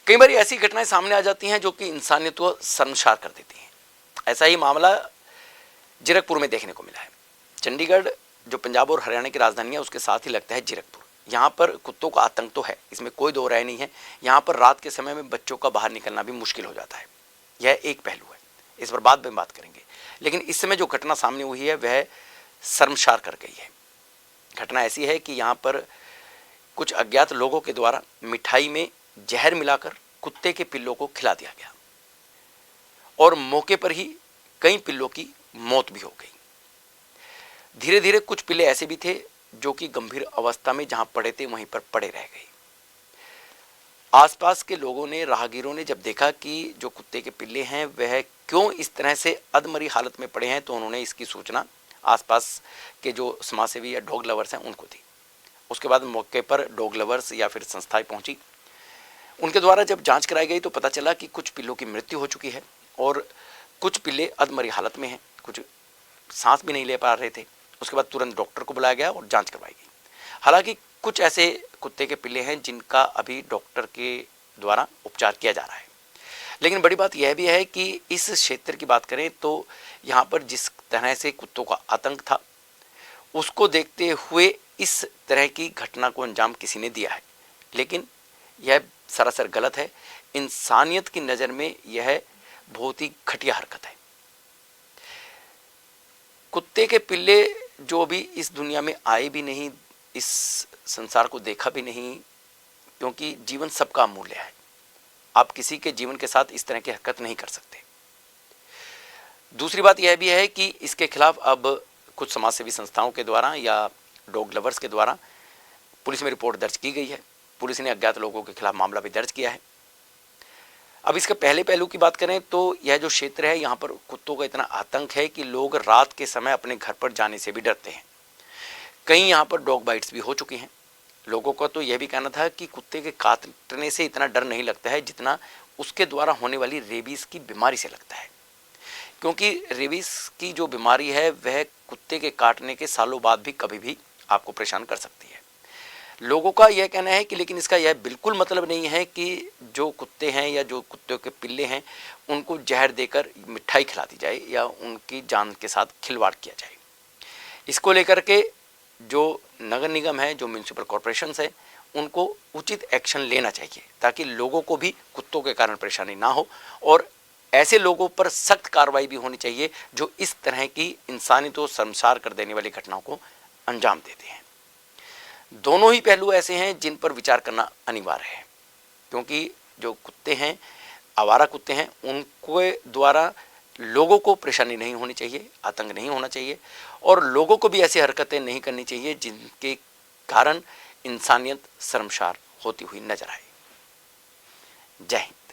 कई बार ऐसी घटनाएं सामने आ जाती हैं जो कि इंसानियत को शर्मसार कर देती हैं। ऐसा ही मामला जीरकपुर में देखने को मिला है। चंडीगढ़ जो पंजाब और हरियाणा की राजधानी है उसके साथ ही लगता है जीरकपुर। यहाँ पर कुत्तों का आतंक तो है, इसमें कोई दो राय नहीं है। यहाँ पर रात के समय में बच्चों का बाहर निकलना भी मुश्किल हो जाता है। यह एक पहलू है, इस पर बाद में बात करेंगे। लेकिन इस समय जो घटना सामने हुई है वह शर्मसार कर गई है। घटना ऐसी है कि यहाँ पर कुछ अज्ञात लोगों के द्वारा मिठाई में जहर मिलाकर कुत्ते के पिल्लों को खिला दिया गया और मौके पर ही कई पिल्लों की मौत भी हो गई। धीरे धीरे कुछ पिल्ले ऐसे भी थे जो कि गंभीर अवस्था में जहां पड़े थे वहीं पर पड़े रह गए। आसपास के लोगों ने, राहगीरों ने जब देखा कि जो कुत्ते के पिल्ले हैं वह क्यों इस तरह से अधमरी हालत में पड़े हैं, तो उन्होंने इसकी सूचना आसपास के जो समाजसेवी या डॉग लवर्स हैं उनको दी। उसके बाद मौके पर डॉग लवर्स या फिर संस्थाएं पहुंची। उनके द्वारा जब जांच कराई गई तो पता चला कि कुछ पिल्लों की मृत्यु हो चुकी है और कुछ पिल्ले अधमरी हालत में हैं, कुछ सांस भी नहीं ले पा रहे थे। उसके बाद तुरंत डॉक्टर को बुलाया गया और जांच करवाई गई। हालांकि कुछ ऐसे कुत्ते के पिल्ले हैं जिनका अभी डॉक्टर के द्वारा उपचार किया जा रहा है। लेकिन बड़ी बात यह भी है कि इस क्षेत्र की बात करें तो यहाँ पर जिस तरह से कुत्तों का आतंक था उसको देखते हुए इस तरह की घटना को अंजाम किसी ने दिया है। लेकिन यह सरासर गलत है। इंसानियत की नज़र में यह बहुत ही घटिया हरकत है। कुत्ते के पिल्ले जो भी इस दुनिया में आए भी नहीं, इस संसार को देखा भी नहीं, क्योंकि जीवन सबका अमूल्य है। आप किसी के जीवन के साथ इस तरह की हरकत नहीं कर सकते। दूसरी बात यह भी है कि इसके खिलाफ अब कुछ समाजसेवी संस्थाओं के द्वारा या डॉग लवर्स के द्वारा पुलिस में रिपोर्ट दर्ज की गई है। पुलिस ने अज्ञात लोगों के खिलाफ मामला भी दर्ज किया है। अब इसके पहले पहलू की बात करें तो यह जो क्षेत्र है यहाँ पर कुत्तों का इतना आतंक है कि लोग रात के समय अपने घर पर जाने से भी डरते हैं। कहीं यहाँ पर डॉग बाइट्स भी हो चुकी हैं। लोगों का तो यह भी कहना था कि कुत्ते के काटने से इतना डर नहीं लगता है जितना उसके द्वारा होने वाली रेबीज की बीमारी से लगता है, क्योंकि रेबीज की जो बीमारी है वह कुत्ते के काटने के सालों बाद भी कभी भी आपको परेशान कर सकती है। लोगों का यह कहना है कि लेकिन इसका यह बिल्कुल मतलब नहीं है कि जो कुत्ते हैं या जो कुत्ते के पिल्ले हैं उनको जहर देकर मिठाई खिला दी जाए या उनकी जान के साथ खिलवाड़ किया जाए। इसको लेकर के जो नगर निगम है, जो म्यूनसिपल कॉरपोरेशन है, उनको उचित एक्शन लेना चाहिए ताकि लोगों को भी कुत्तों के कारण परेशानी ना हो और ऐसे लोगों पर सख्त कार्रवाई भी होनी चाहिए जो इस तरह की इंसानियत को शर्मसार कर देने वाली घटनाओं को अंजाम देते हैं। दोनों ही पहलू ऐसे हैं जिन पर विचार करना अनिवार्य है, क्योंकि जो कुत्ते हैं, आवारा कुत्ते हैं, उनके द्वारा लोगों को परेशानी नहीं होनी चाहिए, आतंक नहीं होना चाहिए और लोगों को भी ऐसी हरकतें नहीं करनी चाहिए जिनके कारण इंसानियत शर्मसार होती हुई नजर आए। जय हिंद।